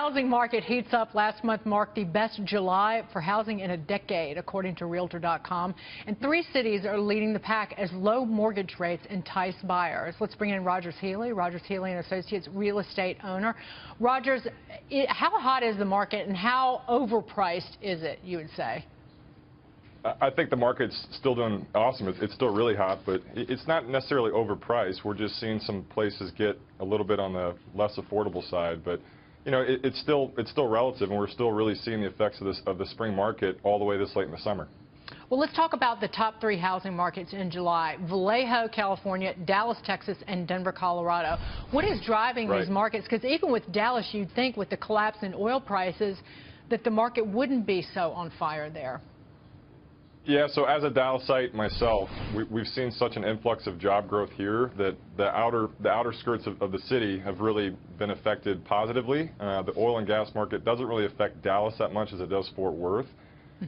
housing market heats up. Last month marked the best July for housing in a decade, according to Realtor.com. And 3 cities are leading the pack as low mortgage rates entice buyers. Let's bring in Rogers Healy, Rogers Healy and Associates real estate owner. Rogers, how hot is the market and how overpriced is it, you would say? I think the market's still doing awesome. It's still really hot, but it's not necessarily overpriced. We're just seeing some places get a little bit on the less affordable side. But you know, it's still relative, and we're still really seeing the effects of the spring market all the way this late in the summer. Well, let's talk about the top 3 housing markets in July: Vallejo, California; Dallas, Texas; and Denver, Colorado. What is driving these markets? Because even with Dallas, you'd think with the collapse in oil prices that the market wouldn't be so on fire there. Yeah, so as a Dallasite myself, we've seen such an influx of job growth here that the outer skirts of the city have really been affected positively. The oil and gas market doesn't really affect Dallas that much as it does Fort Worth.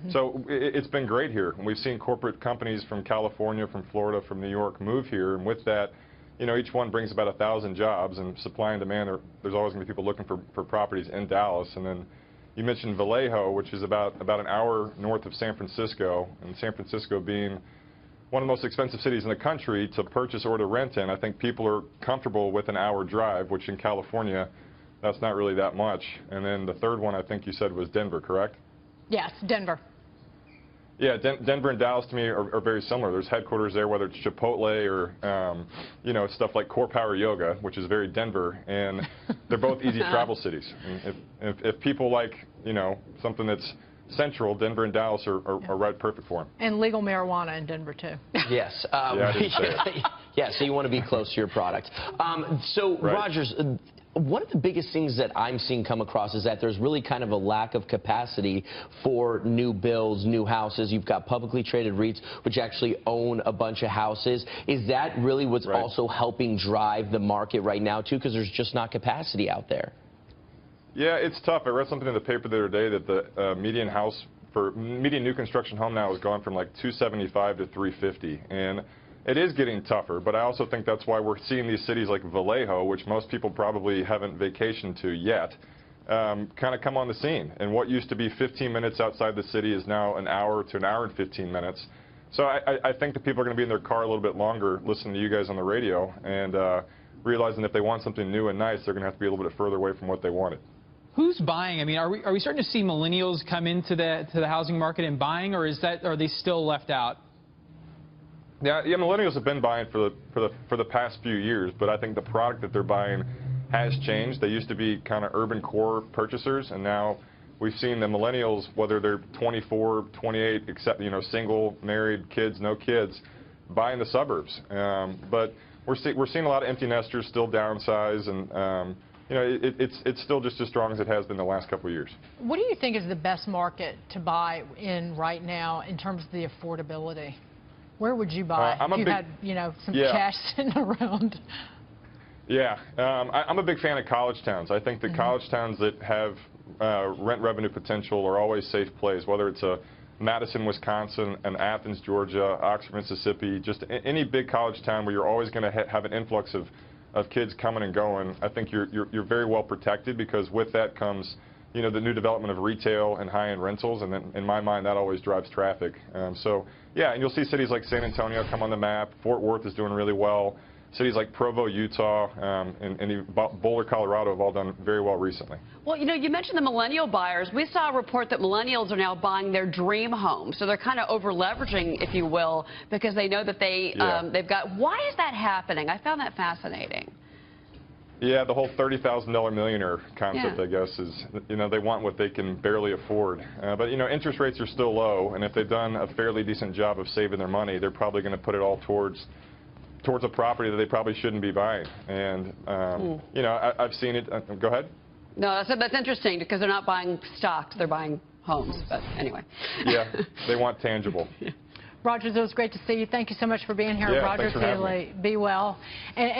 So it's been great here. We've seen corporate companies from California, from Florida, from New York move here, and with that, you know, each one brings about 1,000 jobs, and supply and demand, there's always going to be people looking for properties in Dallas. And then you mentioned Vallejo, which is about an hour north of San Francisco, and San Francisco being one of the most expensive cities in the country to purchase or to rent in. I think people are comfortable with an hour drive, which in California, that's not really that much. And then the third one I think you said was Denver, correct? Yes, Denver. Yeah, Denver and Dallas to me are very similar. There's headquarters there, whether it's Chipotle or, you know, stuff like Core Power Yoga, which is very Denver, and they're both easy travel cities. And if people like, you know, something that's central, Denver and Dallas are right perfect for them. And legal marijuana in Denver, too. Yes. Yeah, I didn't say it. Yeah, so you want to be close to your product. Rogers, one of the biggest things that I'm seeing come across is that there's really kind of a lack of capacity for new builds, new houses. You've got publicly traded REITs, which actually own a bunch of houses. Is that really what's also helping drive the market right now, too? Because there's just not capacity out there. Yeah, it's tough. I read something in the paper the other day that the median new construction home now has gone from like $275 to $350, and it is getting tougher. But I also think that's why we're seeing these cities like Vallejo, which most people probably haven't vacationed to yet, kind of come on the scene. And what used to be 15 minutes outside the city is now an hour to an hour and 15 minutes. So I think that people are going to be in their car a little bit longer listening to you guys on the radio and realizing if they want something new and nice, they're going to have to be a little bit further away from what they wanted. Who's buying? I mean, are we starting to see millennials come into the housing market and buying, or are they still left out? Yeah, millennials have been buying for the past few years, but I think the product that they're buying has changed. They used to be kind of urban core purchasers, and now we've seen the millennials, whether they're 24, 28, except, you know, single, married, kids, no kids, buying the suburbs. But we're seeing a lot of empty nesters still downsize, and you know, it's still just as strong as it has been the last couple of years. What do you think is the best market to buy in right now in terms of the affordability? Where would you buy if you had, you know, some cash sitting around? Yeah, I'm a big fan of college towns. I think the college towns that have rent revenue potential are always safe plays, whether it's a Madison, Wisconsin, and Athens, Georgia, Oxford, Mississippi, just any big college town where you're always going to have an influx of kids coming and going. I think you're very well protected, because with that comes, you know, the new development of retail and high-end rentals, and then in my mind that always drives traffic. So yeah, and you'll see cities like San Antonio come on the map. Fort Worth is doing really well. Cities like Provo, Utah, and Boulder, Colorado have all done very well recently. Well, you know, you mentioned the millennial buyers. We saw a report that millennials are now buying their dream home. So they're kind of over-leveraging, if you will, because they know that they've got... Why is that happening? I found that fascinating. Yeah, the whole $30,000 millionaire concept, I guess, is, you know, they want what they can barely afford. But, you know, interest rates are still low, and if they've done a fairly decent job of saving their money, they're probably going to put it all towards a property that they probably shouldn't be buying. And, you know, I've seen it. Go ahead. No, that's interesting, because they're not buying stocks, they're buying homes. But anyway. Yeah, they want tangible. Rogers, it was great to see you. Thank you so much for being here. Yeah, Rogers Healy, be well. And